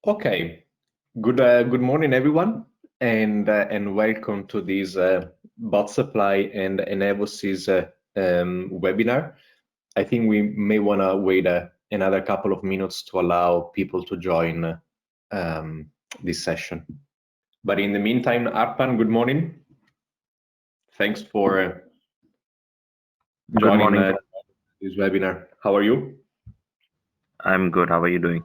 Okay, good morning, everyone, and welcome to this bot supply and Evosis webinar. I think we may want to wait another couple of minutes to allow people to join this session. But in the meantime, Arpan, good morning. Thanks for Good joining morning. this webinar. How are you? I'm good. How are you doing?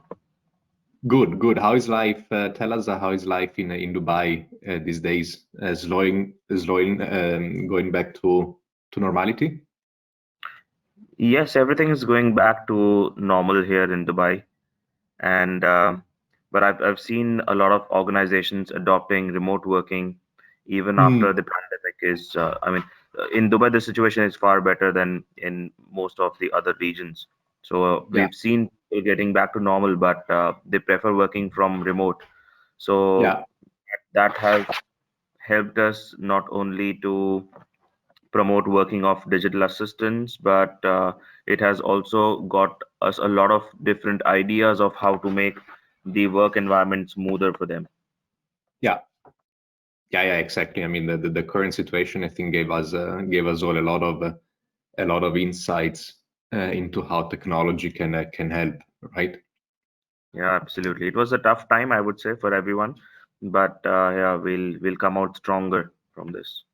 Good, good. How is life? Tell us how is life in Dubai these days? Slowing, going back to normality. Yes, everything is going back to normal here in Dubai, and but I've seen a lot of organizations adopting remote working even Mm, after the pandemic is. In Dubai, the situation is far better than in most of the other regions. So yeah, we've seen people getting back to normal, but they prefer working from remote. So yeah, that has helped us not only to promote working of digital assistants, but it has also got us a lot of different ideas of how to make the work environment smoother for them. yeah, yeah. Exactly. I mean, the current situation, I think, gave us all a lot of insights into how technology can help, right? Yeah, absolutely. It was a tough time, I would say, for everyone, but yeah, we'll come out stronger from this.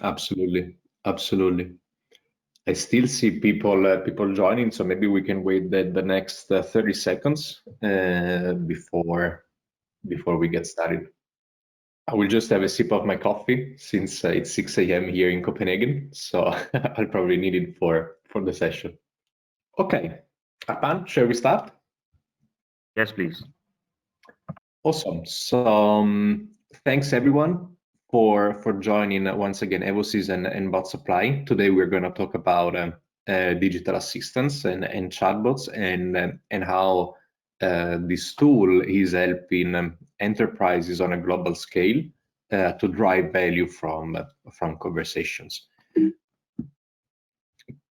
Absolutely, absolutely. I still see people joining, so maybe we can wait the next 30 seconds before we get started. I will just have a sip of my coffee since it's 6 a.m. here in Copenhagen, so I'll probably need it for the session. Okay, Arpan, shall we start? Yes, please. Awesome. So thanks everyone for joining once again Evosis and Bot Supply. Today we're going to talk about digital assistants and chatbots and how this tool is helping enterprises on a global scale to drive value from conversations.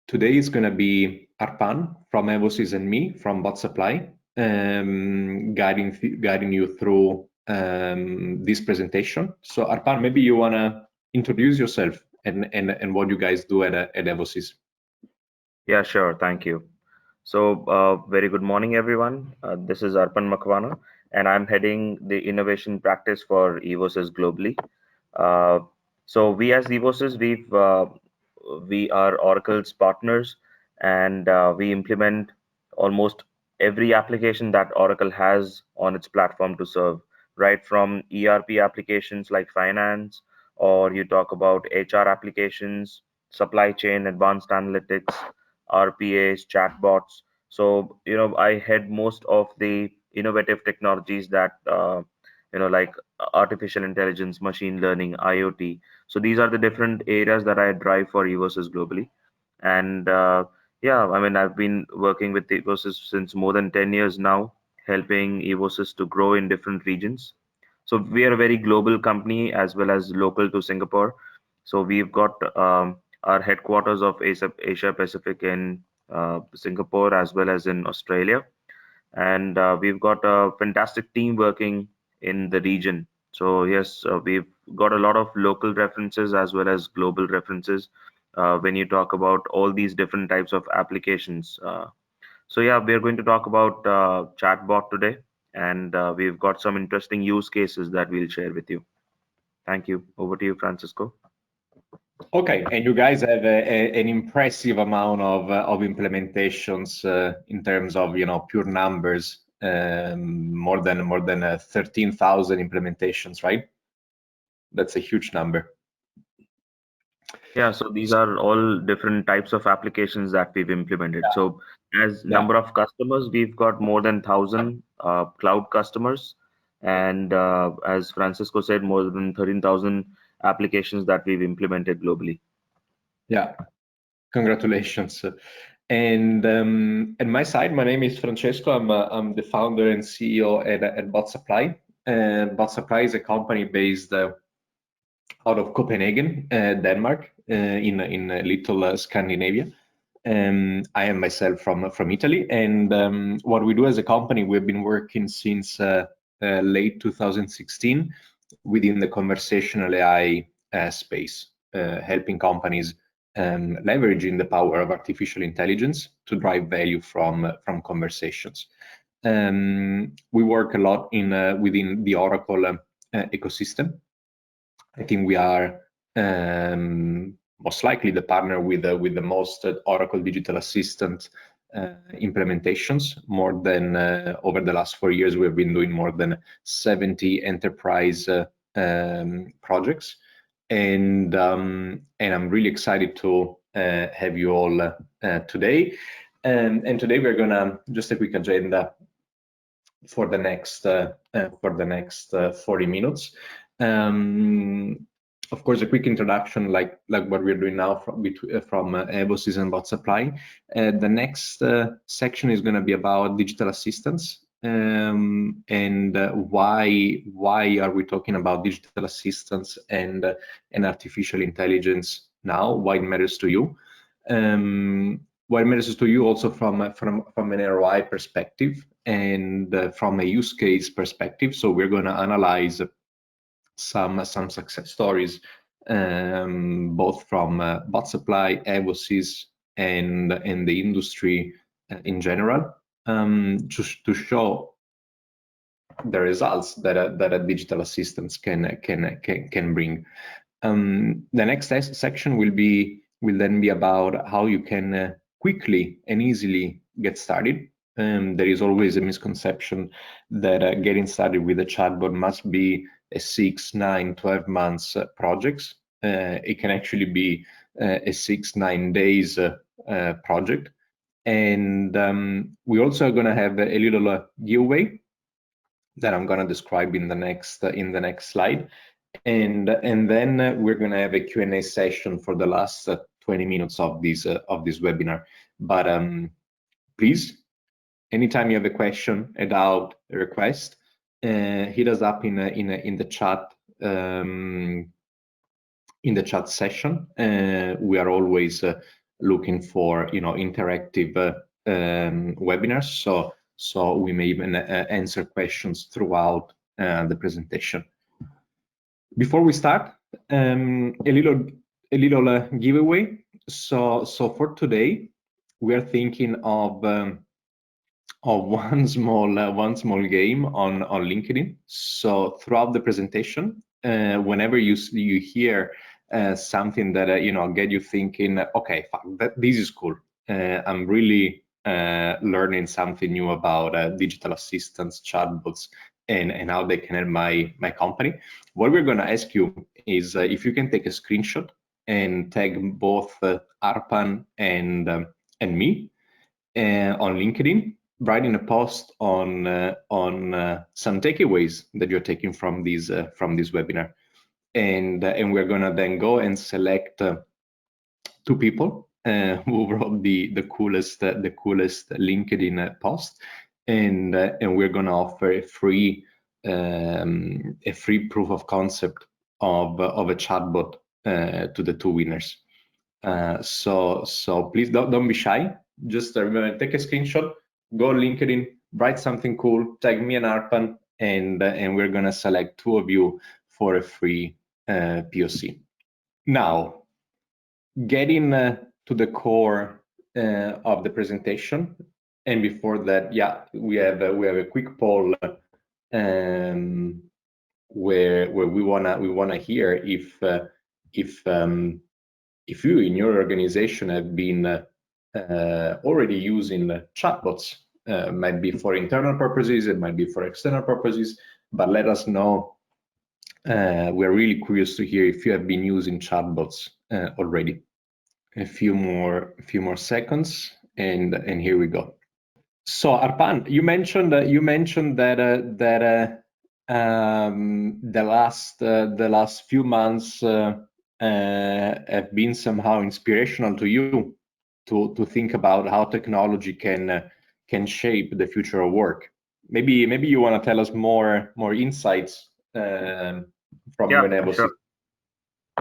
Today is going to be Arpan from Evosis and me from Bot Supply, guiding you through this presentation. So Arpan, maybe you want to introduce yourself and what you guys do at Evosis. Yeah, sure. Thank you. So, very good morning, everyone. This is Arpan Makwana, and I'm heading the innovation practice for Evosys globally. Uh, so, we as Evosys, we are Oracle's partners, and we implement almost every application that Oracle has on its platform to serve, right from ERP applications like finance, or you talk about HR applications, supply chain, advanced analytics, RPAs, chatbots. So, I head most of the innovative technologies that, like artificial intelligence, machine learning, IoT. So these are the different areas that I drive for Evosys globally. And yeah, I mean, I've been working with Evosys since more than 10 years now, helping Evosys to grow in different regions. So we are a very global company as well as local to Singapore. So we've got our headquarters of Asia Pacific in Singapore as well as in Australia, and we've got a fantastic team working in the region. So yes, we've got a lot of local references as well as global references when you talk about all these different types of applications. So yeah, we're going to talk about chatbot today, and we've got some interesting use cases that we'll share with you. Thank you. Over to you, Francisco. Okay, and you guys have an impressive amount of implementations in terms of pure numbers, more than 13,000 implementations, right? That's a huge number. Yeah, so these are all different types of applications that we've implemented. So as Yeah, number of customers, we've got more than 1,000 cloud customers. And as Francisco said, more than 13,000 applications that we've implemented globally. yeah. Congratulations. And my side, my name is Francesco. I'm the founder and CEO at Bot Supply. And Bot Supply is a company based out of Copenhagen, Denmark, in little Scandinavia. I am myself from Italy, and what we do as a company, we've been working since late 2016 within the conversational AI space, helping companies leveraging the power of artificial intelligence to drive value from conversations. We work a lot within the Oracle ecosystem. I think we are most likely the partner with the most Oracle Digital Assistant implementations. More than over the last 4 years, we've been doing more than 70 enterprise projects, and I'm really excited to have you all today. And today we're gonna just a quick agenda for the next 40 minutes. Of course, a quick introduction, like what we're doing now from Evosys and Bot Supply. The next section is going to be about digital assistants, and why are we talking about digital assistants and artificial intelligence now? Why it matters to you? Why it matters to you also from an ROI perspective and from a use case perspective. So we're going to analyze some success stories, both from Bot Supply, Evosys, and the industry in general, to show the results that a digital assistants can bring. The next section will then be about how you can quickly and easily get started. There is always a misconception that getting started with a chatbot must be a 6, 9, 12 months projects. It can actually be a 6, 9 days project. And we also are going to have a little giveaway that I'm going to describe in the next slide. And then we're going to have a Q&A session for the last 20 minutes of this webinar. But please, anytime you have a question, a doubt, a request, hit us up in the chat session. We are always looking for interactive webinars, so we may even answer questions throughout the presentation. Before we start, a little giveaway. So for today, we are thinking of one small game on LinkedIn. So throughout the presentation, whenever you hear something that get you thinking, okay, this is cool. I'm really learning something new about digital assistants, chatbots, and how they can help my company. What we're going to ask you is if you can take a screenshot and tag both Arpan and me on LinkedIn, writing a post on some takeaways that you're taking from this webinar, and we're going to then go and select 2 people who wrote the coolest LinkedIn post, and we're going to offer a free proof of concept of a chatbot to the 2 winners. So please don't be shy. Just remember, take a screenshot, go LinkedIn, write something cool, tag me and Arpan, and we're going to select 2 of you for a free POC. Now, getting to the core of the presentation, and before that, yeah, we have a quick poll where we wanna hear if you in your organization have been already using chatbots. Might be for internal purposes, it might be for external purposes, but let us know. We're really curious to hear if you have been using chatbots already. A few more seconds, and here we go. So Arpan, you mentioned that the last few months have been somehow inspirational to you to think about how technology can shape the future of work. Maybe you want to tell us more insights from your Evosys. Sure.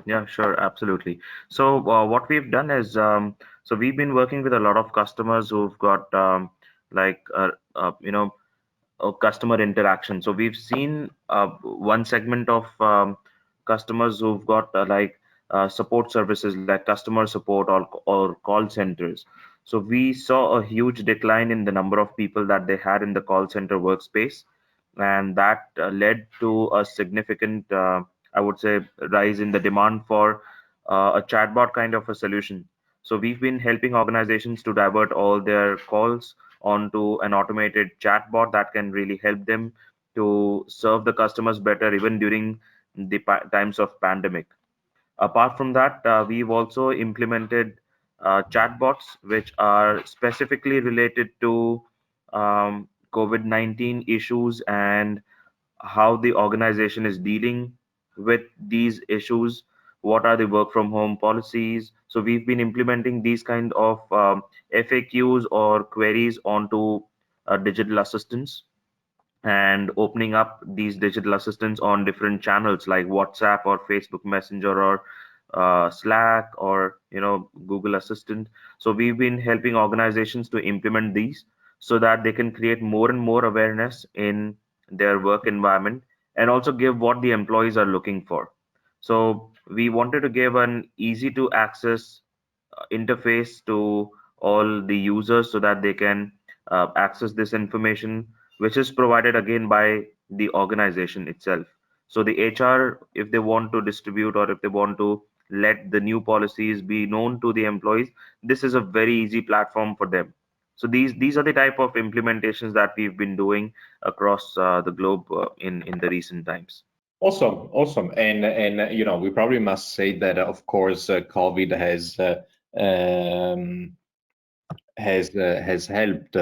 Yeah, sure, absolutely. So what we've done is, so we've been working with a lot of customers who've got like customer interaction. So we've seen one segment of customers who've got support services like customer support or call centers. So we saw a huge decline in the number of people that they had in the call center workspace, and that led to a significant, I would say, rise in the demand for a chatbot kind of a solution. So we've been helping organizations to divert all their calls onto an automated chatbot that can really help them to serve the customers better even during the times of pandemic. Apart from that, we've also implemented chatbots which are specifically related to COVID-19 issues and how the organization is dealing with these issues. What are the work from home policies? So we've been implementing these kind of FAQs or queries onto digital assistants and opening up these digital assistants on different channels like WhatsApp or Facebook Messenger or Slack or Google Assistant. So we've been helping organizations to implement these so that they can create more and more awareness in their work environment and also give what the employees are looking for. So we wanted to give an easy to access interface to all the users so that they can access this information, which is provided again by the organization itself. So the HR, if they want to distribute or if they want to let the new policies be known to the employees, this is a very easy platform for them. So these are the type of implementations that we've been doing across the globe in the recent times. Awesome, awesome. And we probably must say that, of course, COVID um, has helped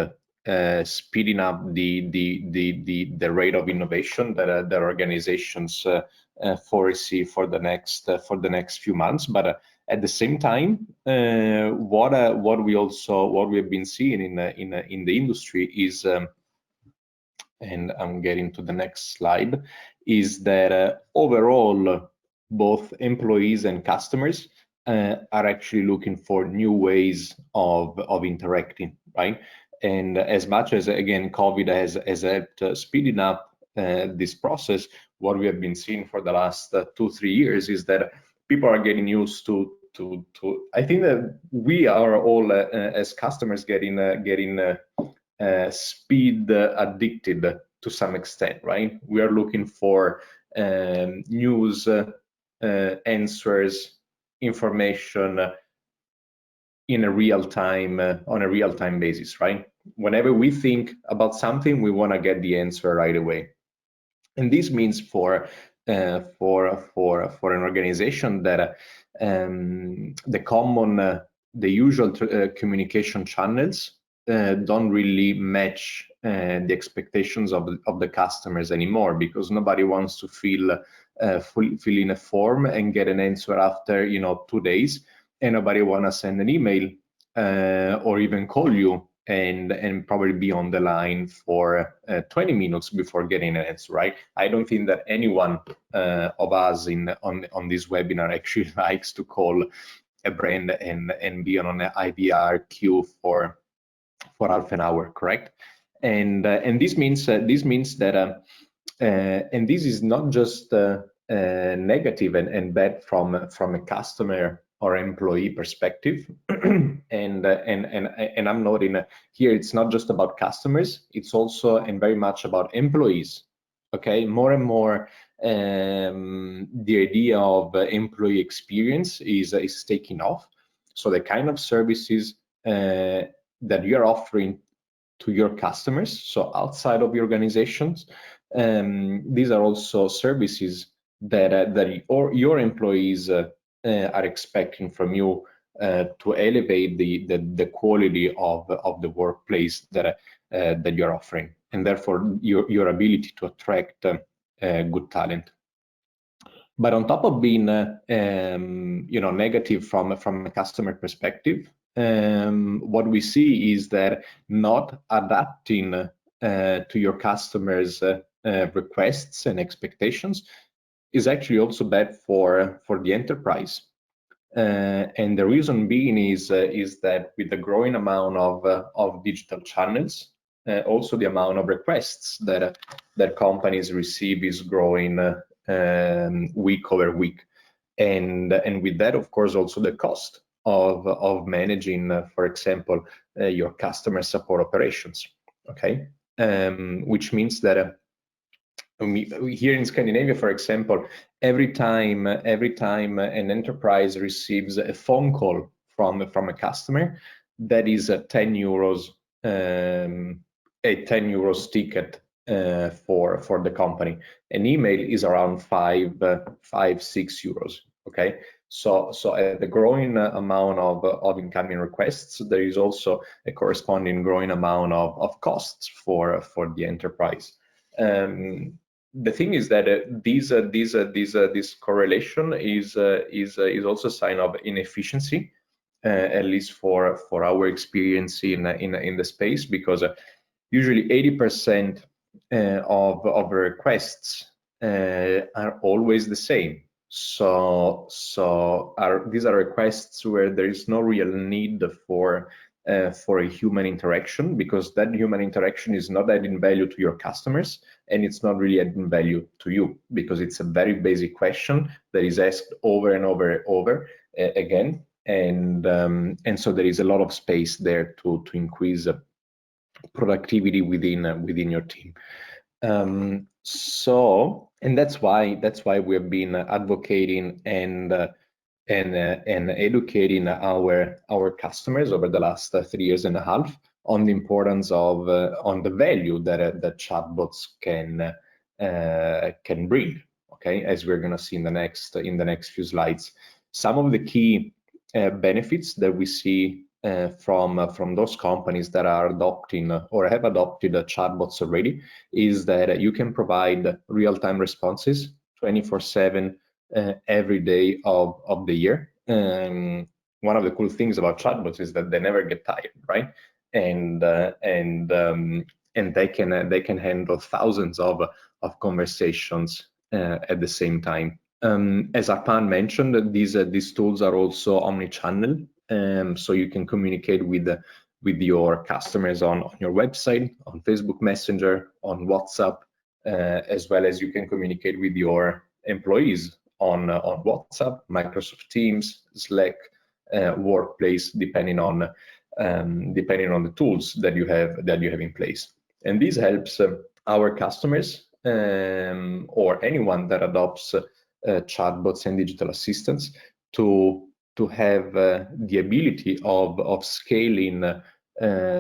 speeding up the rate of innovation that organizations foresee for the next few months. But at the same time, what we have been seeing in the industry is, and I'm getting to the next slide, is that overall, both employees and customers are actually looking for new ways of interacting, right? And as much as, again, COVID has helped speeding up this process, what we have been seeing for the last 2-3 years is that people are getting used to. I think that we are all as customers getting speed addicted to some extent, right? We are looking for news, answers, information in a real time, on a real time basis, right? Whenever we think about something, we want to get the answer right away. And this means for an organization that the usual communication channels don't really match the expectations of the customers anymore, because nobody wants to fill in a form and get an answer after 2 days, and nobody want to send an email or even call you and probably be on the line for 20 minutes before getting an answer, right? I don't think that anyone of us on this webinar actually likes to call a brand and be on an IVR queue for half an hour, correct? And this means that and this is not just negative and bad from a customer or employee perspective. and I'm noting here, it's not just about customers, it's also and very much about employees. Okay, more and more the idea of employee experience is taking off. So the kind of services that you're offering to your customers, so outside of your organizations, these are also services that your employees are expecting from you to elevate the quality of the workplace that you're offering, and therefore your ability to attract good talent. But on top of being negative from a customer perspective, what we see is that not adapting to your customers' requests and expectations is actually also bad for the enterprise. And the reason being is that with the growing amount of digital channels, also the amount of requests that companies receive is growing week over week, and with that, of course, also the cost of managing, for example, your customer support operations. Okay, which means that. Here in Scandinavia, for example, every time an enterprise receives a phone call from a customer, that is a 10 euros a 10 euros ticket for the company. An email is around 6 euros. Okay, so at the growing amount of incoming requests, there is also a corresponding growing amount of costs for the enterprise. The thing is that this correlation is also a sign of inefficiency, at least for our experience in the space, because usually 80% of requests are always the same. So these are requests where there is no real need for a human interaction, because that human interaction is not adding value to your customers, and it's not really adding value to you, because it's a very basic question that is asked over and over and over again, and so there is a lot of space there to increase productivity within your team. So, and that's why we have been advocating and educating our customers over the last 3 years and a half on the importance of on the value that chatbots can bring. Okay, as we're going to see in the next few slides, some of the key benefits that we see from those companies that are adopting or have adopted chatbots already is that you can provide real-time responses 24/7 every day of the year. One of the cool things about chatbots is that they never get tired, right? And they can handle thousands of conversations at the same time. As Arpan mentioned, these tools are also omni-channel, so you can communicate with your customers on your website, on Facebook Messenger, on WhatsApp, as well as you can communicate with your employees on WhatsApp, Microsoft Teams, Slack, Workplace, depending on the tools that you have in place. And this helps our customers or anyone that adopts chatbots and digital assistants to have the ability of scaling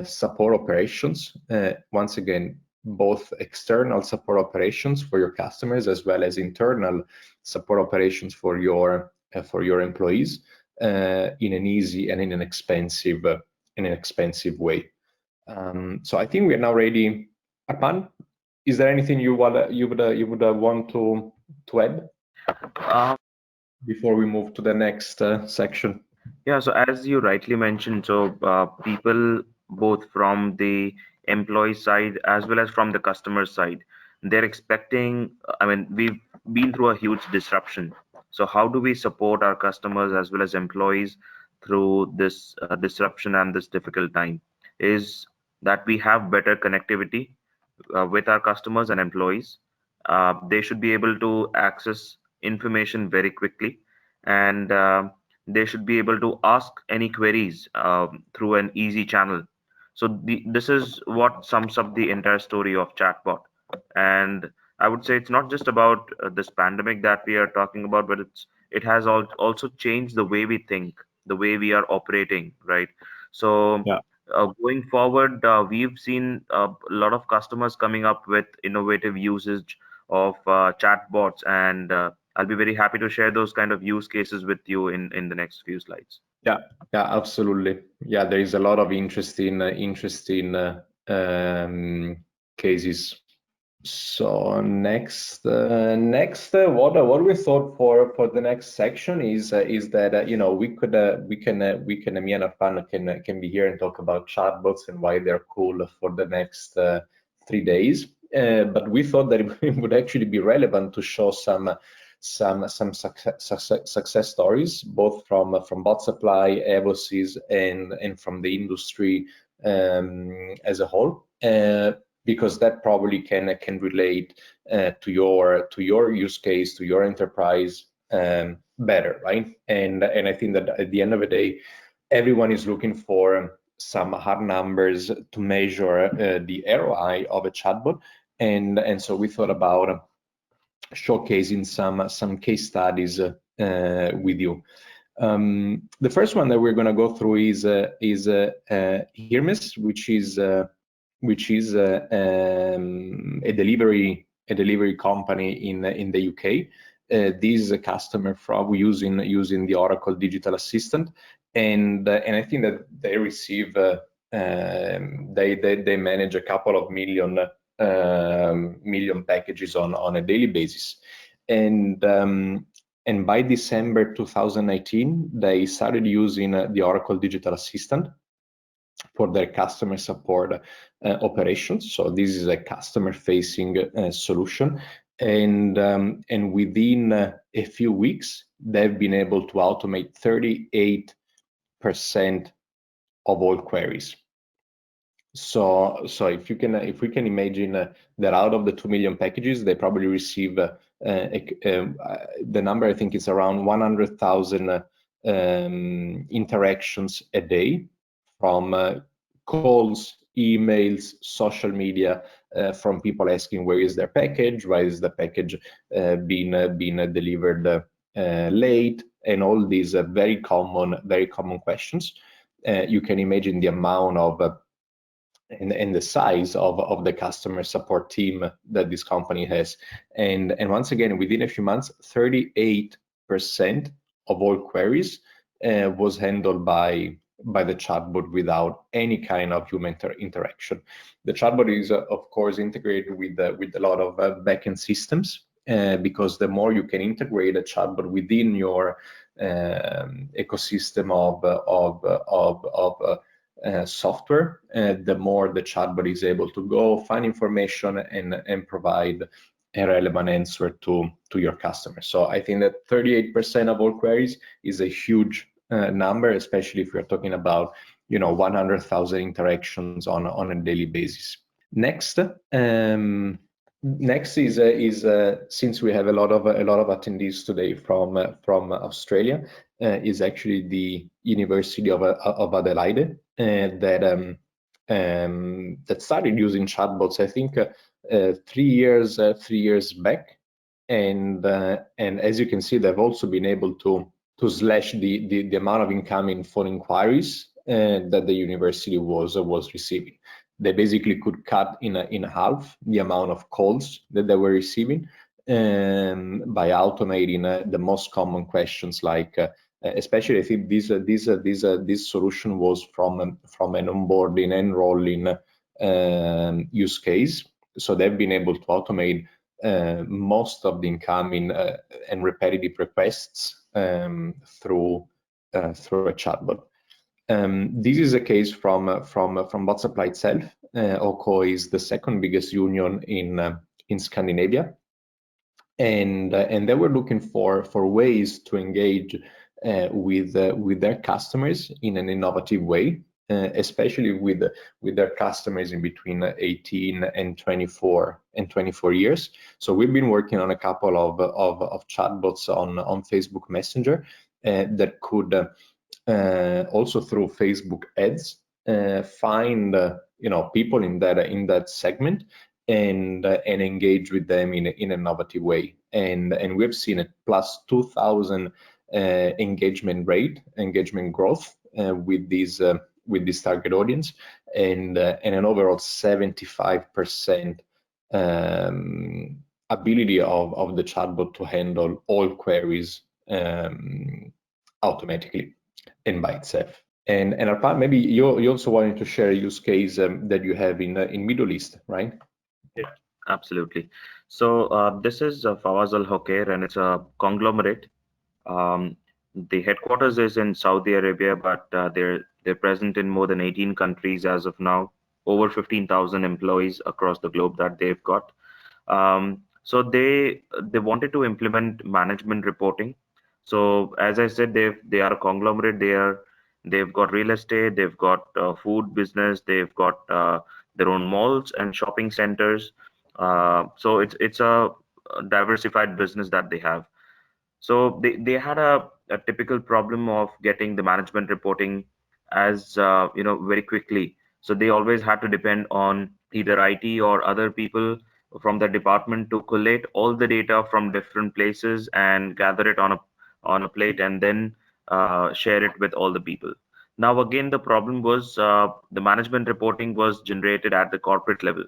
support operations. Once again, both external support operations for your customers as well as internal support operations for your employees in an easy and in an expensive way. So I think we are now ready. Arpan, is there anything you would want to add before we move to the next section? Yeah, so as you rightly mentioned, so people both from the employee side as well as from the customer side, they're expecting, I mean, we've been through a huge disruption. So how do we support our customers as well as employees through this disruption and this difficult time? Is that we have better connectivity with our customers and employees. They should be able to access information very quickly, and they should be able to ask any queries through an easy channel. So this is what sums up the entire story of chatbot. And I would say it's not just about this pandemic that we are talking about, but it has also changed the way we think, the way we are operating, right? So Yeah. going forward, we've seen a lot of customers coming up with innovative usage of chatbots, and I'll be very happy to share those kind of use cases with you in the next few slides. Yeah, absolutely. Yeah, there is a lot of interesting cases. So next, what we thought for the next section is that you know, we can me and Arpan can be here and talk about chatbots and why they're cool for the next 3 days. But we thought that it would actually be relevant to show some some success stories, both from bot supply, Evosys, and from the industry as a whole, because that probably can relate to your use case, to your enterprise better, right? And I think that at the end of the day, everyone is looking for some hard numbers to measure the ROI of a chatbot, and so we thought about showcasing some case studies with you. The first one that we're going to go through is Hermes, which is a delivery company in the UK. This is a customer from using the Oracle Digital Assistant, and I think that they receive they manage a couple of million packages on a daily basis, and by December 2019 they started using the Oracle Digital Assistant for their customer support operations. So this is a customer-facing solution, and within a few weeks, they've been able to automate 38% of all queries. So if we can imagine that out of the 2 million packages, they probably receive the number, I think it's around 100,000 interactions a day, from calls, emails, social media, from people asking where is their package, why is the package being delivered late, and all these very common questions. You can imagine the amount of and the size of the customer support team that this company has. And once again, within a few months, 38% of all queries was handled by the chatbot without any kind of human interaction. The chatbot is, of course, integrated with a lot of backend systems, because the more you can integrate a chatbot within your ecosystem of software, the more the chatbot is able to go find information and provide a relevant answer to your customer. So I think that 38% of all queries is a huge number, especially if we're talking about 100,000 interactions on a daily basis. Next is since we have a lot of attendees today from Australia, is actually the University of Adelaide, that started using chatbots, I think 3 years back, and as you can see, they've also been able to slash the amount of incoming phone inquiries that the university was receiving. They basically could cut in half the amount of calls that they were receiving, by automating the most common questions, like especially I think this solution was from an onboarding, enrolling use case. So they've been able to automate most of the incoming and repetitive requests through a chatbot. This is a case from Bot Supply itself. OCO is the second biggest union in Scandinavia, and they were looking for ways to engage with their customers in an innovative way, especially with their customers in between 18 and 24 years. So we've been working on a couple of chatbots on Facebook Messenger that could also through Facebook ads find people in that segment and engage with them in an innovative way. And we've seen a plus 2,000 engagement growth with this target audience, and an overall 75% ability of the chatbot to handle all queries automatically and by itself. And Arpan, maybe you also wanted to share a use case that you have in Middle East, right? Yeah, absolutely. So this is Fawaz Al Hokair, and it's a conglomerate. The headquarters is in Saudi Arabia, but they're present in more than 18 countries as of now. Over 15,000 employees across the globe that they've got. So they wanted to implement management reporting. So as I said, they are a conglomerate. They've got real estate, they've got food business, they've got their own malls and shopping centers. So it's a diversified business that they have. So they had a typical problem of getting the management reporting as very quickly. So they always had to depend on either IT or other people from the department to collate all the data from different places and gather it on a plate and then share it with all the people. Now again, the problem was the management reporting was generated at the corporate level.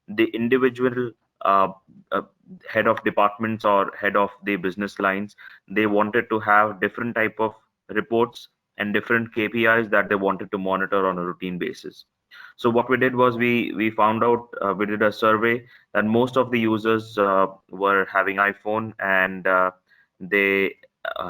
The individual uh, uh, head of departments or head of the business lines, they wanted to have different type of reports and different KPIs that they wanted to monitor on a routine basis. So what we did was we found out, we did a survey that most of the users were having iPhone, and they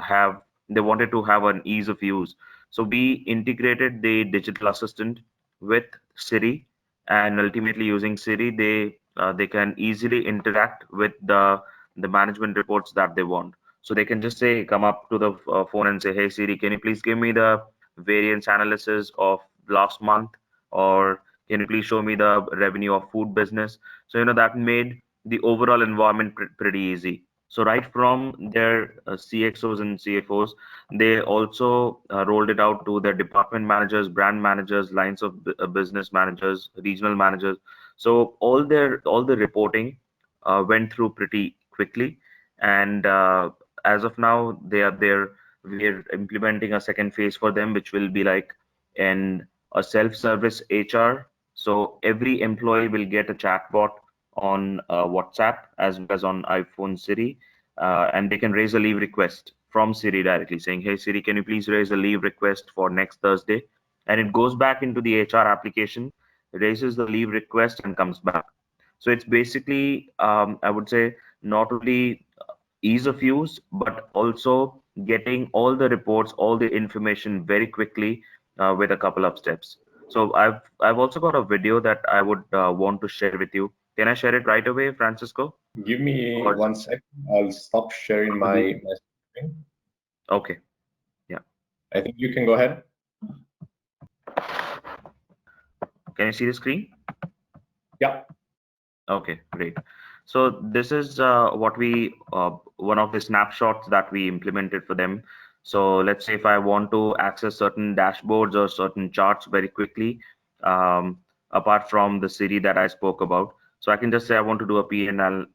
have they wanted to have an ease of use. So we integrated the digital assistant with Siri, and ultimately using Siri, they can easily interact with the management reports that they want. So they can just say, come up to the phone and say, "Hey Siri, can you please give me the variance analysis of last month?" Or can you please show me the revenue of food business? So that made the overall environment pretty easy. So right from their CXOs and CFOs, they also rolled it out to their department managers, brand managers, lines of business managers, regional managers. So all the reporting went through pretty quickly, and as of now, they are there. We're implementing a second phase for them, which will be like an a self-service HR. So every employee will get a chatbot on WhatsApp as well as on iPhone Siri, and they can raise a leave request from Siri directly, saying, "Hey Siri, can you please raise a leave request for next Thursday?" And it goes back into the HR application, raises the leave request, and comes back. So it's basically, I would say, not only ease of use, but also getting all the reports, all the information very quickly with a couple of steps. So I've also got a video that I would want to share with you. Can I share it right away, Francisco? Give me Or 1 second. I'll stop sharing or do you, my screen. okay, yeah. I think you can go ahead. Can you see the screen? Yeah. Okay, great. So this is what we one of the snapshots that we implemented for them. So let's say if I want to access certain dashboards or certain charts very quickly, apart from the Siri that I spoke about, so I can just say I want to do a PNL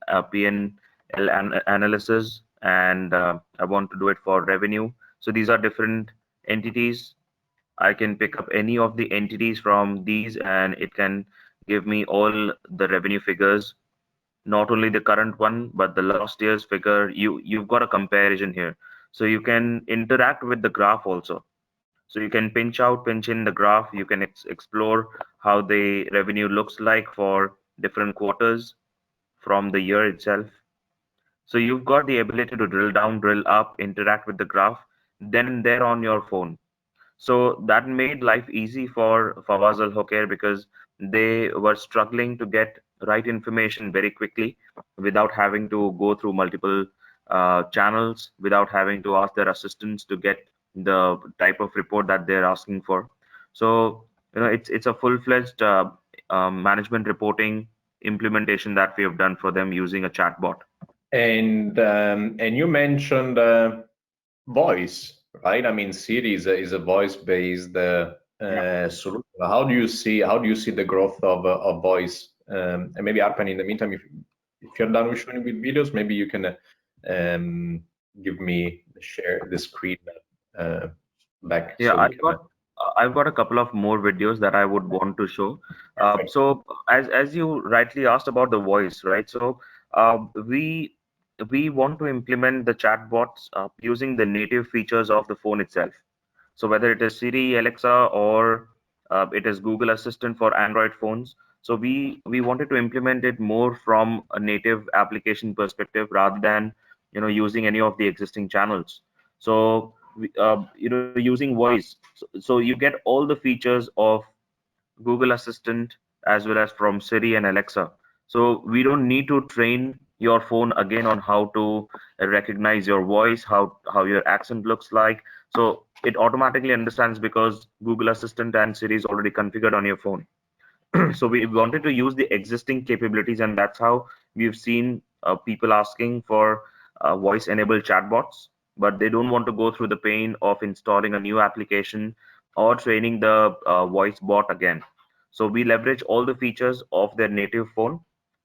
analysis, and I want to do it for revenue. So these are different entities. I can pick up any of the entities from these, and it can give me all the revenue figures, not only the current one, but the last year's figure. You've got a comparison here. So you can interact with the graph also. So you can pinch out, pinch in the graph. You can explore how the revenue looks like for different quarters from the year itself. So you've got the ability to drill down, drill up, interact with the graph, then and there on your phone. So that made life easy for Fawaz Al Hokair, because they were struggling to get right information very quickly without having to go through multiple channels, without having to ask their assistants to get the type of report that they're asking for. So it's a full-fledged management reporting implementation that we have done for them using a chatbot. And you mentioned voice, right? I mean, Siri is a voice-based solution. How do you see the growth of voice? And maybe Arpan, in the meantime, if you're done with showing with videos, maybe you can give me share the screen uh, back Yeah, so we can. I've got a couple of more videos that I would want to show. Perfect. So as you rightly asked about the voice, right? So we want to implement the chatbots using the native features of the phone itself. So whether it is Siri, Alexa, or it is Google Assistant for Android phones. So we wanted to implement it more from a native application perspective rather than using any of the existing channels. So using voice, so you get all the features of Google Assistant as well as from Siri and Alexa. So we don't need to train your phone again on how to recognize your voice, how your accent looks like. So it automatically understands because Google Assistant and Siri is already configured on your phone. So we wanted to use the existing capabilities, and that's how we've seen people asking for voice enabled chatbots, but they don't want to go through the pain of installing a new application or training the voice bot again. So we leverage all the features of their native phone,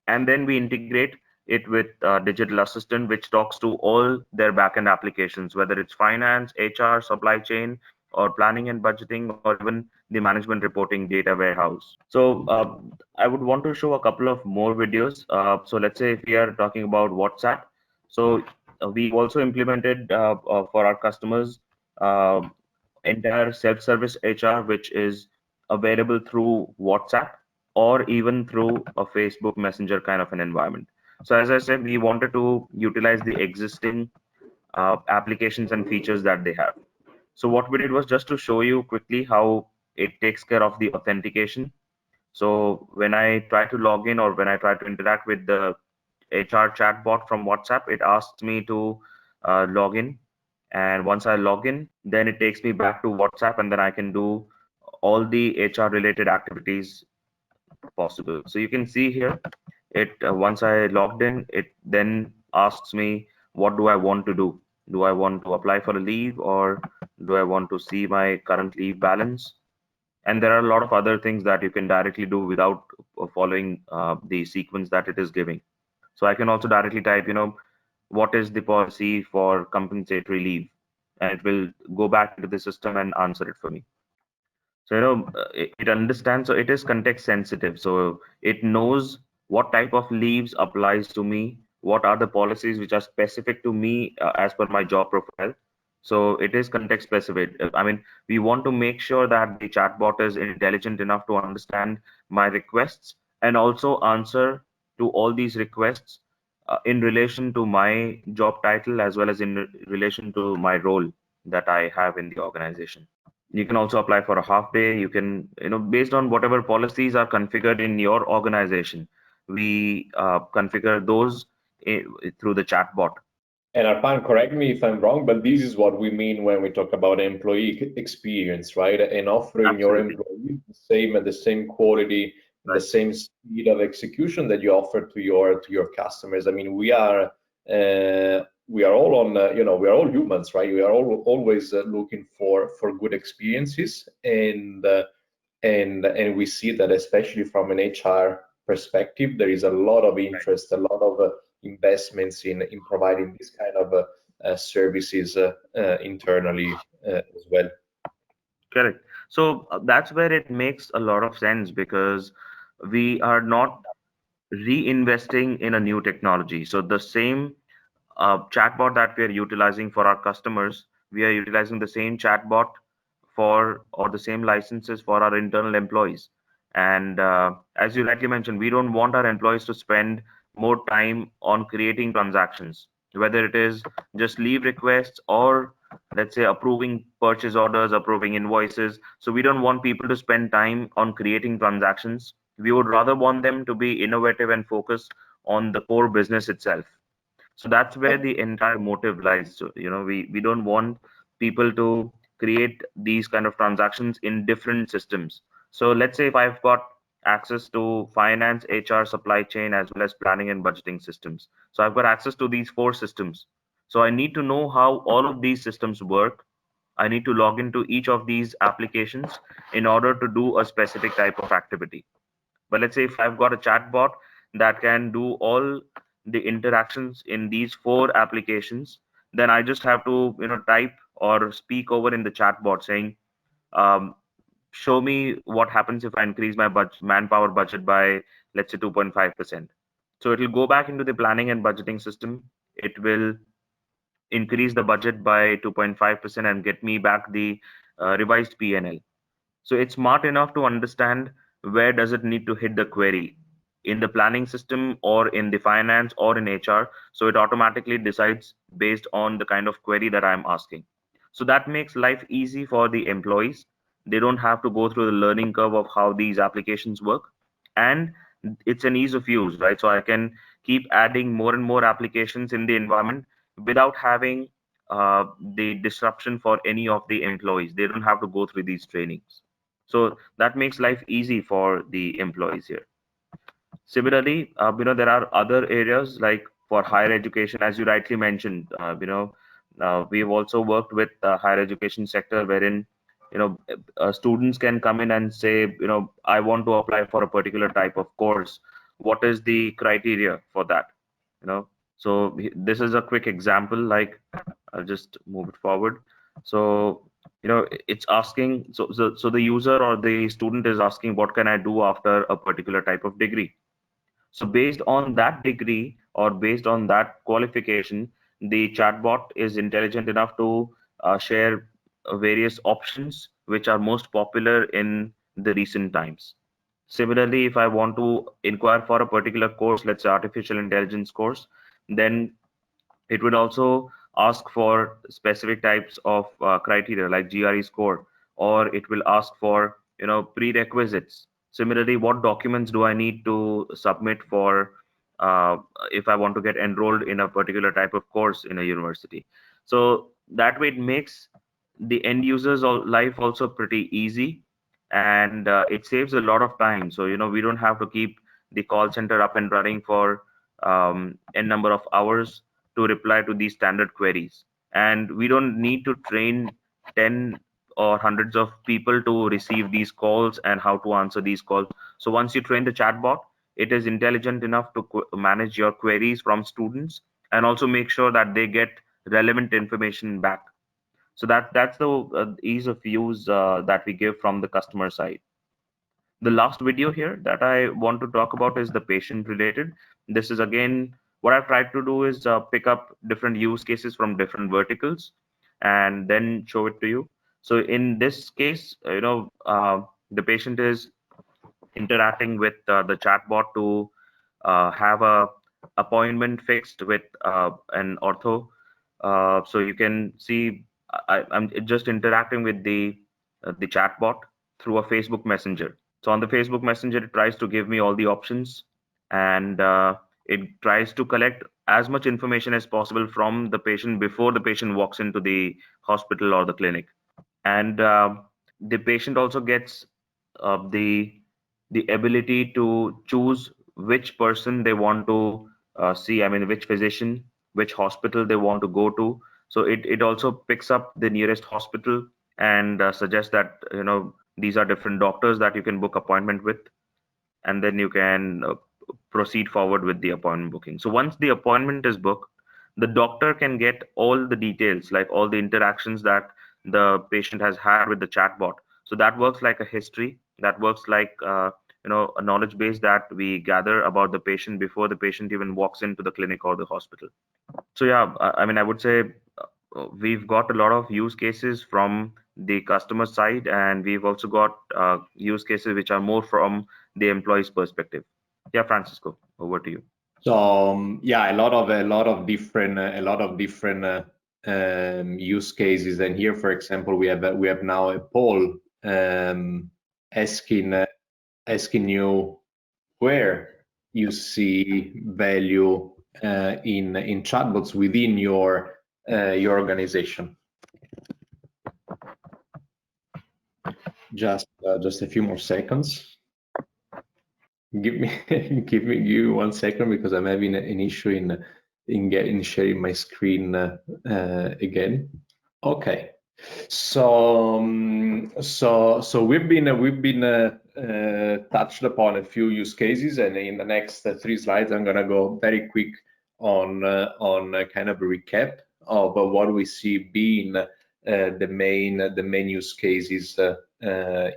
and then we integrate it with digital assistant, which talks to all their backend applications, whether it's finance, HR, supply chain, or planning and budgeting, or even the management reporting data warehouse. So I would want to show a couple of more videos. So let's say if we are talking about WhatsApp. So we've also implemented for our customers uh, entire self-service HR, which is available through WhatsApp or even through a Facebook Messenger kind of an environment. So as I said, we wanted to utilize the existing applications and features that they have. So what we did was just to show you quickly how it takes care of the authentication. So when I try to log in or when I try to interact with the HR chatbot from WhatsApp, it asks me to log in. And once I log in, then it takes me back to WhatsApp, and then I can do all the HR related activities possible. So you can see here, it once I logged in, it then asks me, what do I want to do? Do I want to apply for a leave, or do I want to see my current leave balance? And there are a lot of other things that you can directly do without following the sequence that it is giving. So I can also directly type, what is the policy for compensatory leave? And it will go back into the system and answer it for me. So, it understands, so it is context sensitive. So it knows what type of leaves applies to me, what are the policies which are specific to me as per my job profile. So it is context specific. I mean, we want to make sure that the chatbot is intelligent enough to understand my requests and also answer to all these requests in relation to my job title as well as in relation to my role that I have in the organization. You can also apply for a half day. You can, based on whatever policies are configured in your organization, we configure those through the chatbot. And Arpan, correct me if I'm wrong, but this is what we mean when we talk about employee experience, right? And offering your Absolutely. employees the same quality, the Right. same speed of execution that you offer to your customers. I mean, we are all on, we are all humans, right? We are all always looking for good experiences, and we see that especially from an HR perspective, there is a lot of interest, a lot of investments in providing this kind of services internally as well. Correct. So that's where it makes a lot of sense because we are not reinvesting in a new technology. So the same chatbot that we are utilizing for our customers, we are utilizing the same chatbot for or the same licenses for our internal employees. And as you rightly mentioned, we don't want our employees to spend more time on creating transactions, whether it is just leave requests or let's say approving purchase orders, approving invoices. So we don't want people to spend time on creating transactions. We would rather want them to be innovative and focus on the core business itself. So that's where the entire motive lies. So, we don't want people to create these kind of transactions in different systems. So let's say if I've got access to finance, HR, supply chain, as well as planning and budgeting systems. So I've got access to these four systems. So I need to know how all of these systems work. I need to log into each of these applications in order to do a specific type of activity. But let's say if I've got a chatbot that can do all the interactions in these four applications, then I just have to, type or speak over in the chatbot saying, um, show me what happens if I increase my manpower budget by, let's say, 2.5%. So it will go back into the planning and budgeting system. It will increase the budget by 2.5% and get me back the revised PNL. So it's smart enough to understand where does it need to hit the query in the planning system or in the finance or in HR. So it automatically decides based on the kind of query that I'm asking. So that makes life easy for the employees. They don't have to go through the learning curve of how these applications work. And it's an ease of use, right? So I can keep adding more and more applications in the environment without having the disruption for any of the employees. They don't have to go through these trainings. So that makes life easy for the employees here. Similarly, there are other areas like for higher education, as you rightly mentioned. We've also worked with the higher education sector, wherein students can come in and say, I want to apply for a particular type of course. What is the criteria for that? You know, so this is a quick example. Like, I'll just move it forward. So it's asking. So the user or the student is asking, what can I do after a particular type of degree? So based on that degree or based on that qualification, the chatbot is intelligent enough to share various options which are most popular in the recent times. Similarly, if I want to inquire for a particular course, let's say artificial intelligence course, then it would also ask for specific types of criteria like GRE score, or it will ask for prerequisites. Similarly, what documents do I need to submit for uh, if I want to get enrolled in a particular type of course in a university? So that way, it makes the end user's life also pretty easy, and it saves a lot of time. So we don't have to keep the call center up and running for n number of hours to reply to these standard queries. And we don't need to train 10 or hundreds of people to receive these calls and how to answer these calls. So once you train the chatbot, it is intelligent enough to manage your queries from students and also make sure that they get relevant information back. So that's the ease of use that we give from the customer side. The last video here that I want to talk about is the patient related. This is again what I've tried to do is pick up different use cases from different verticals and then show it to you. So in this case, the patient is interacting with the chatbot to have a appointment fixed with an ortho. So you can see I'm just interacting with the chatbot through a Facebook Messenger. So on the Facebook Messenger, it tries to give me all the options, and it tries to collect as much information as possible from the patient before the patient walks into the hospital or the clinic. And the patient also gets the ability to choose which person they want to see. I mean, which physician, which hospital they want to go to. So it also picks up the nearest hospital and suggests that these are different doctors that you can book appointment with, and then you can proceed forward with the appointment booking. So once the appointment is booked, the doctor can get all the details, like all the interactions that the patient has had with the chatbot. So that works like a history. That works like a knowledge base that we gather about the patient before the patient even walks into the clinic or the hospital. So yeah, I mean, I would say we've got a lot of use cases from the customer side, and we've also got use cases which are more from the employee's perspective. Yeah, Francisco, over to you. So yeah, a lot of different use cases. And here, for example, we have now a poll asking you where you see value in chatbots within your organization. Just a few more seconds. Give me 1 second, because I'm having an issue in sharing my screen again. Okay. So we've been touched upon a few use cases, and in the next 3 slides, I'm gonna go very quick on kind of a recap of what we see being the main use cases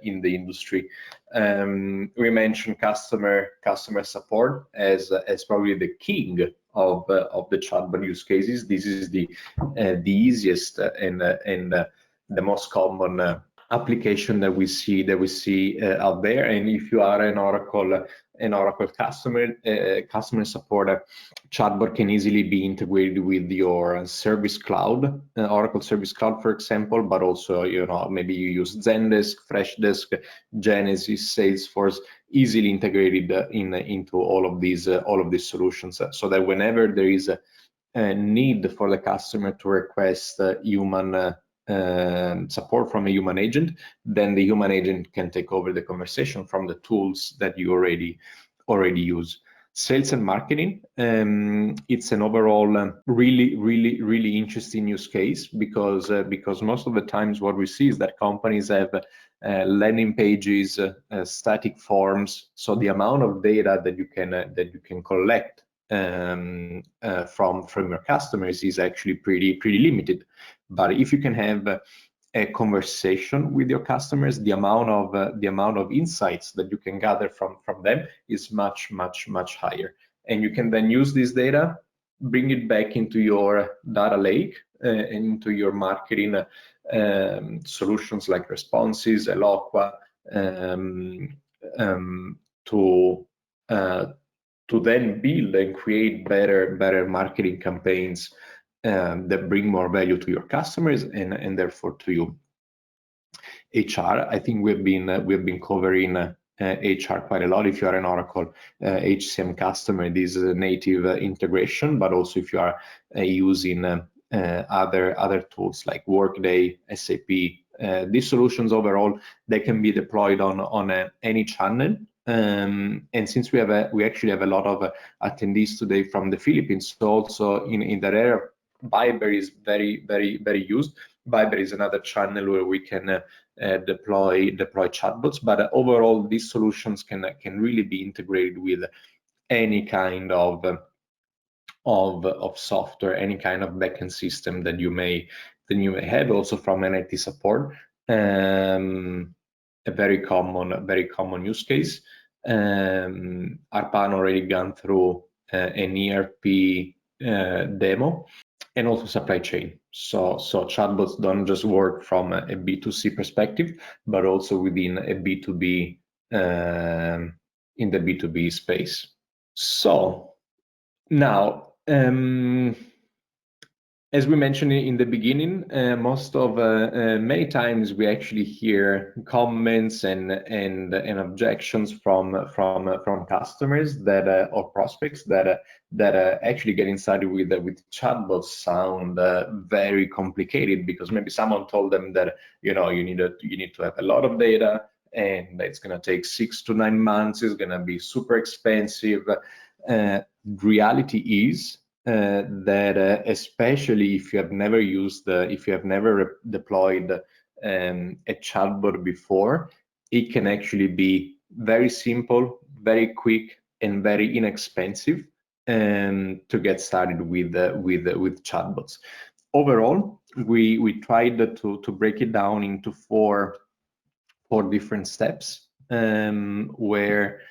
in the industry. We mentioned customer support as probably the king of the chatbot use cases. This is the easiest and the most common application that we see out there. And if you are an Oracle an Oracle customer support chatbot can easily be integrated with your Service Cloud, Oracle Service Cloud, for example, but also, maybe you use Zendesk, Freshdesk, Genesis, Salesforce, easily integrated into all of these solutions, so that whenever there is a need for the customer to request human support from a human agent, then the human agent can take over the conversation from the tools that you already use. Sales and marketing, it's an overall really interesting use case, because most of the times what we see is that companies have landing pages, static forms. So the amount of data that you can collect from your customers is actually pretty limited. But if you can have a conversation with your customers, the amount of insights that you can gather from them is much higher, and you can then use this data, bring it back into your data lake, into your marketing solutions like Responses, Eloqua, to then build and create better marketing campaigns that bring more value to your customers and therefore to you. HR, I think we've been covering HR quite a lot. If you are an Oracle HCM customer, this is a native integration, but also if you are using other tools like Workday, SAP, these solutions overall, they can be deployed on any channel. And since we actually have a lot of attendees today from the Philippines, so also in that area, Viber is very used. Viber is another channel where we can deploy chatbots, but overall these solutions can really be integrated with any kind of software, any kind of backend system that you may have, also from an IT support. A very common use case. Arpan already gone through an ERP demo, and also supply chain. So chatbots don't just work from a B2C perspective, but also within a B2B, in the B2B space. So now, as we mentioned in the beginning, many times we actually hear comments and objections from customers that or prospects that actually getting started with chatbots sound very complicated, because maybe someone told them that you need to have a lot of data and it's going to take 6 to 9 months. It's going to be super expensive. Reality is that especially if you have never deployed a chatbot before, it can actually be very simple, very quick, and very inexpensive to get started with chatbots. Overall, we tried to break it down into four different steps, where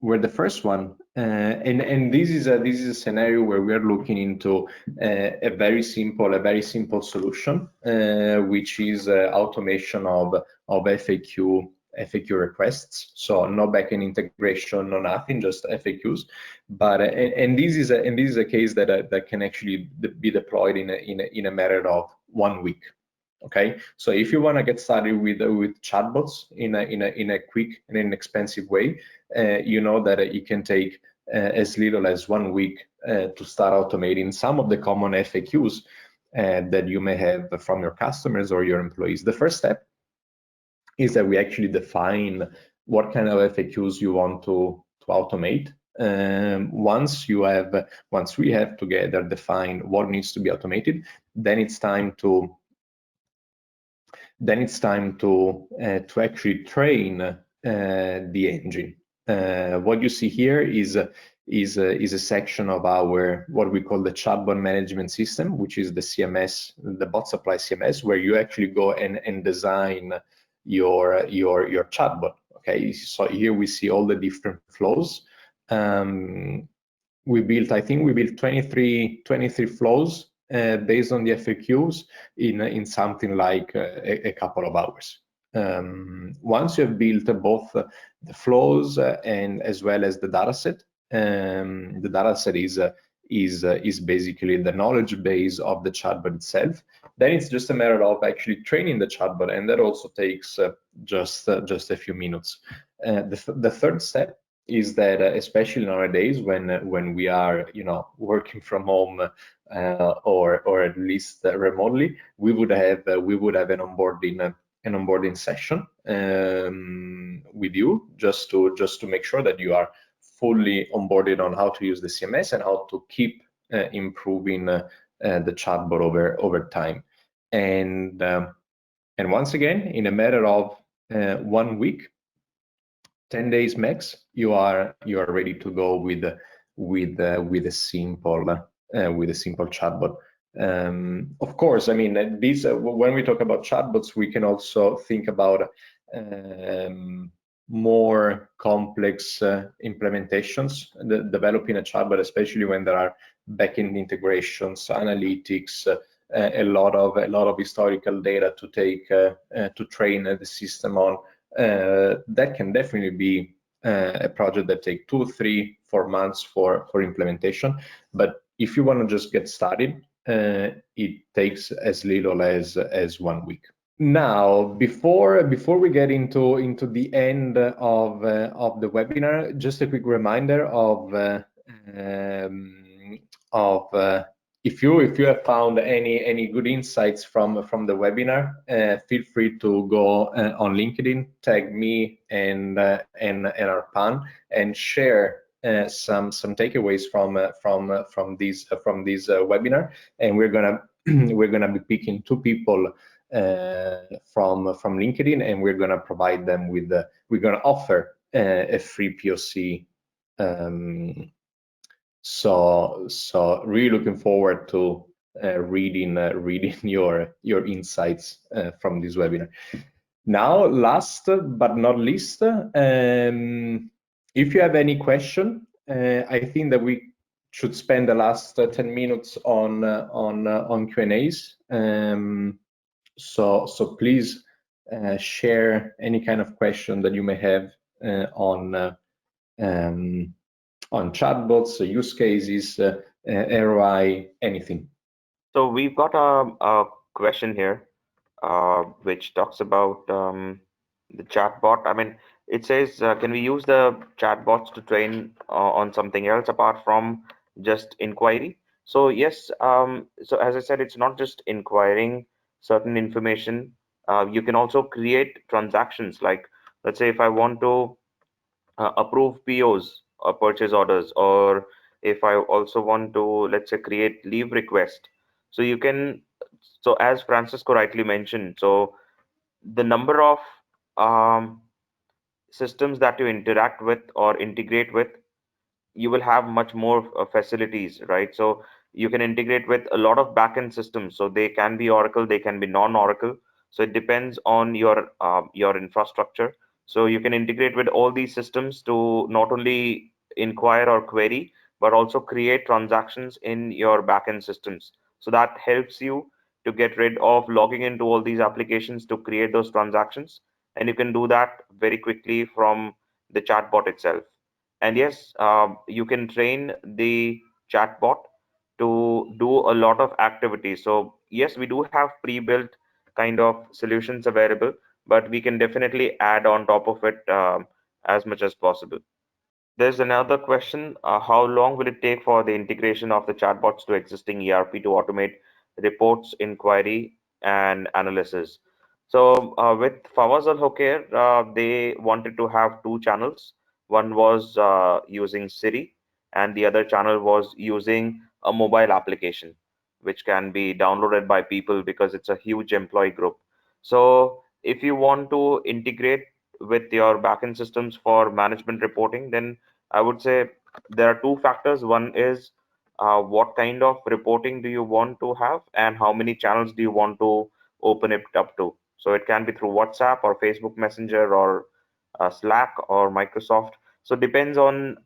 the first one, and this is a scenario where we are looking into a very simple solution, which is automation of FAQ requests. So no backend integration, no nothing, just FAQs. But and this is a case that can actually be deployed in a matter of 1 week. Okay, so if you want to get started with chatbots in a quick and inexpensive way, you know that it can take as little as 1 week to start automating some of the common FAQs that you may have from your customers or your employees. The first step is that we actually define what kind of FAQs you want to automate. Once we have together defined what needs to be automated, then it's time to actually train the engine. What you see here is a section of our what we call the chatbot management system, which is the CMS, the bot supply CMS, where you actually go and design your chatbot. Okay, so here we see all the different flows. We built 23 flows based on the FAQs in something like a couple of hours. Once you have built both the flows, and as well as the data set. The data set is basically the knowledge base of the chatbot itself. Then it's just a matter of actually training the chatbot, and that also takes just a few minutes. The third step is that, especially nowadays when we are working from home, or at least remotely, we would have an onboarding session with you, just to make sure that you are fully onboarded on how to use the CMS and how to keep improving the chatbot over time. And once again, in a matter of 1 week, 10 days max, you are ready to go with a simple chatbot. Of course, I mean, these when we talk about chatbots, we can also think about more complex implementations. Developing a chatbot, especially when there are backend integrations, analytics, a lot of historical data to take to train the system on. That can definitely be a project that takes 2, 3, 4 months for implementation. But if you want to just get started, it takes as little as 1 week. Now, before we get into the end of the webinar, just a quick reminder of if you have found any good insights from the webinar, feel free to go on LinkedIn, tag me and Arpan, and share some takeaways from this webinar. And we're gonna be picking 2 people from LinkedIn, and we're gonna provide them with we're gonna offer a free POC. So really looking forward to reading your insights from this webinar. Now, last but not least, if you have any question, I think that we should spend the last 10 minutes on Q&As. So please share any kind of question that you may have on chatbots, use cases, ROI, anything. So we've got a question here, which talks about the chatbot. I mean, it says, can we use the chatbots to train on something else apart from just inquiry? So yes, so as I said, it's not just inquiring certain information. You can also create transactions. Like, let's say if I want to approve POs or purchase orders, or if I also want to, let's say, create leave request. So you can, so as Francisco rightly mentioned, so the number of um, systems that you interact with or integrate with, you will have much more facilities, right? So you can integrate with a lot of backend systems. So they can be Oracle, they can be non-Oracle. So it depends on your infrastructure. So you can integrate with all these systems to not only inquire or query, but also create transactions in your backend systems. So that helps you to get rid of logging into all these applications to create those transactions. And you can do that very quickly from the chatbot itself. And yes, you can train the chatbot to do a lot of activities. So yes, we do have pre-built kind of solutions available, but we can definitely add on top of it as much as possible. There's another question. How long will it take for the integration of the chatbots to existing ERP to automate reports, inquiry, and analysis? So with Fawaz Al Hokair, they wanted to have 2 channels. One was using Siri, and the other channel was using a mobile application, which can be downloaded by people because it's a huge employee group. So if you want to integrate with your backend systems for management reporting, then I would say there are 2 factors. One is what kind of reporting do you want to have, and how many channels do you want to open it up to. So it can be through WhatsApp or Facebook Messenger or Slack or Microsoft. So it depends on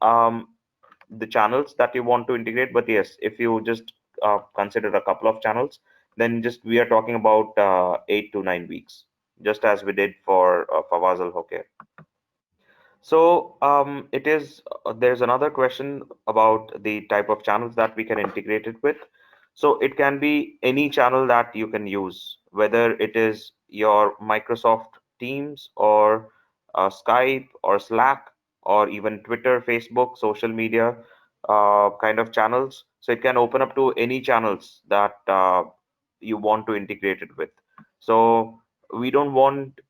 the channels that you want to integrate. But yes, if you just consider a couple of channels, then just we are talking about 8 to 9 weeks, just as we did for Fawaz Al Hokair. So it is there's another question about the type of channels that we can integrate it with. So it can be any channel that you can use, whether it is your Microsoft Teams or Skype or Slack or even Twitter, Facebook, social media kind of channels. So it can open up to any channels that you want to integrate it with. So we don't want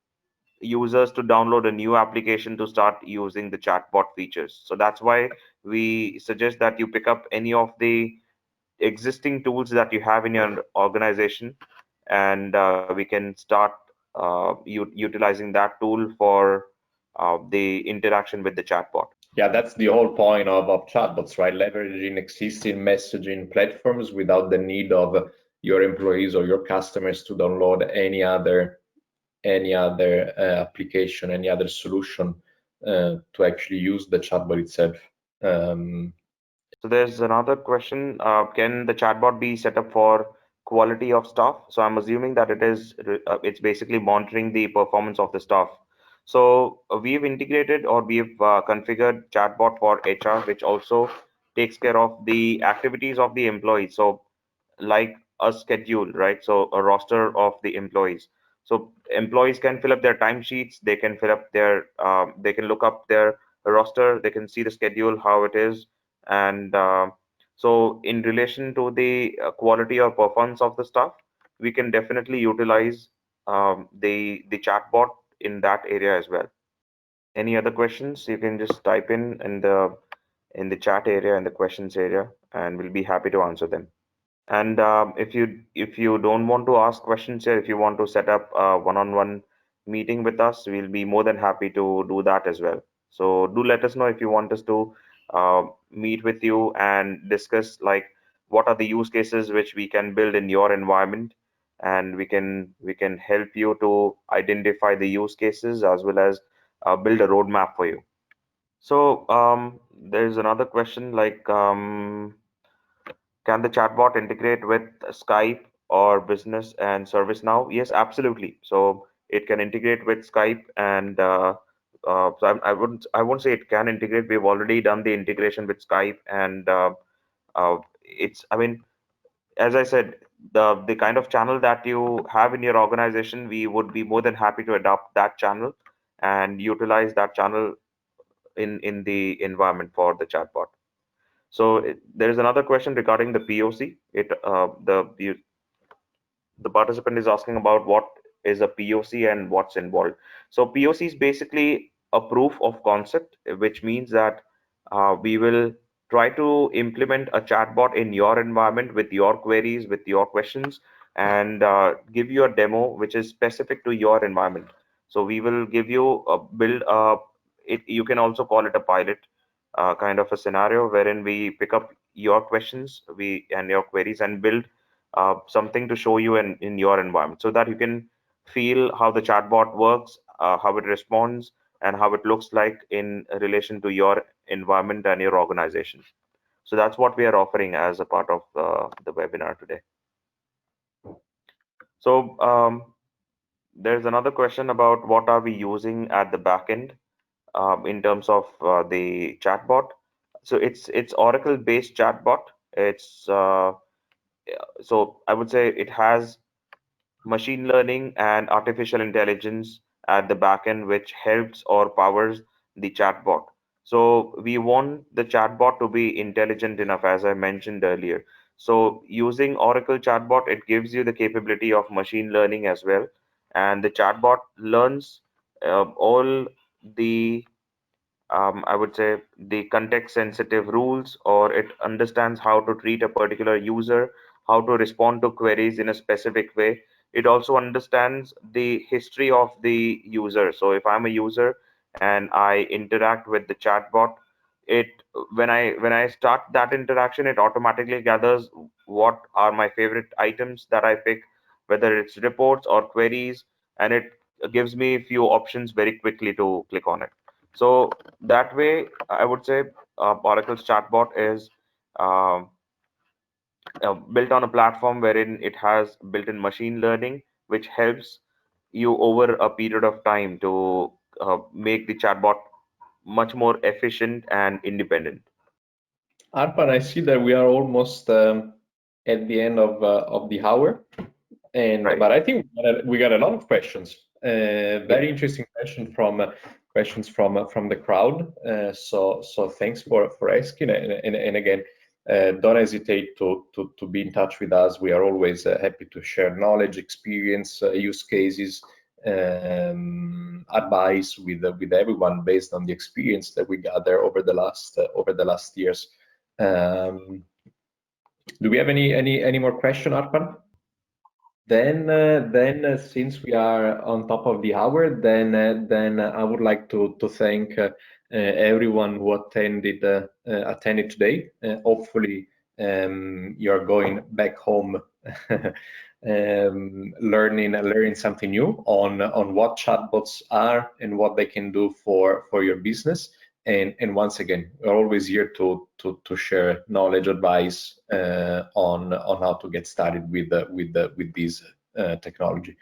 users to download a new application to start using the chatbot features. So that's why we suggest that you pick up any of the existing tools that you have in your organization, and we can start utilizing that tool for the interaction with the chatbot. Yeah, that's the whole point of chatbots, right? Leveraging existing messaging platforms without the need of your employees or your customers to download any other application, any other solution to actually use the chatbot itself. Um, So there's another question. Can the chatbot be set up for quality of staff? So I'm assuming that it's basically monitoring the performance of the staff. So we've integrated or we've configured chatbot for HR, which also takes care of the activities of the employees. So like a schedule, right? So a roster of the employees. So employees can fill up their timesheets. They can fill up they can look up their roster. They can see the schedule, how it is, and so in relation to the quality or performance of the stuff, we can definitely utilize the chatbot in that area as well. Any other questions? You can just type in the chat area in the questions area, and we'll be happy to answer them. And if you don't want to ask questions here, if you want to set up a one-on-one meeting with us, we'll be more than happy to do that as well. So do let us know if you want us to meet with you and discuss like what are the use cases which we can build in your environment, and we can help you to identify the use cases as well as build a roadmap for you. So there's another question like. Can the chatbot integrate with Skype or Business and ServiceNow? Yes, absolutely. So it can integrate with Skype, and so I won't say it can integrate. We've already done the integration with Skype, and it's I mean, as I said, the kind of channel that you have in your organization, we would be more than happy to adopt that channel and utilize that channel in the environment for the chatbot. So there is another question regarding the POC. The participant is asking about what is a POC and what's involved. So POC is basically a proof of concept, which means that we will try to implement a chatbot in your environment with your queries, with your questions, and give you a demo which is specific to your environment. So we will give you a build. You can also call it a pilot kind of a scenario wherein we pick up your questions, we and your queries and build something to show you in your environment so that you can feel how the chatbot works, how it responds, and how it looks like in relation to your environment and your organization. So that's what we are offering as a part of the webinar today. So there's another question about what are we using at the backend in terms of the chatbot. So it's Oracle based chatbot. It's so I would say it has machine learning and artificial intelligence at the backend, which helps or powers the chatbot. So we want the chatbot to be intelligent enough, as I mentioned earlier. So using Oracle chatbot, it gives you the capability of machine learning as well, and the chatbot learns all the I would say the context sensitive rules, or it understands how to treat a particular user, how to respond to queries in a specific way. It also understands the history of the user. So if I'm a user and I interact with the chatbot, it when I start that interaction, it automatically gathers what are my favorite items that I pick, whether it's reports or queries, and it gives me a few options very quickly to click on it. So that way, I would say Oracle's chatbot is um, built on a platform wherein it has built-in machine learning, which helps you over a period of time to make the chatbot much more efficient and independent. Arpan, I see that we are almost at the end of the hour, Right. but I think we got a lot of questions. Yeah. Very interesting questions from the crowd. So thanks for asking, and again, don't hesitate to be in touch with us. We are always happy to share knowledge, experience, use cases, advice with everyone based on the experience that we gather over the last years. Do we have any more question, Arpan? Then since we are on top of the hour, then I would like to thank everyone who attended today. Hopefully, you're going back home learning something new on what chatbots are and what they can do for your business. And once again, we're always here to share knowledge, advice on how to get started with this technology.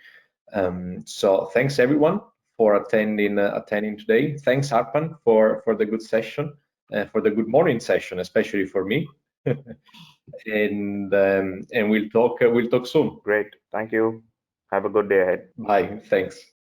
So thanks everyone for attending today. Thanks Arpan for the good session, for the good morning session, especially for me. And we'll talk soon. Great. Thank you. Have a good day ahead. Bye. Thanks.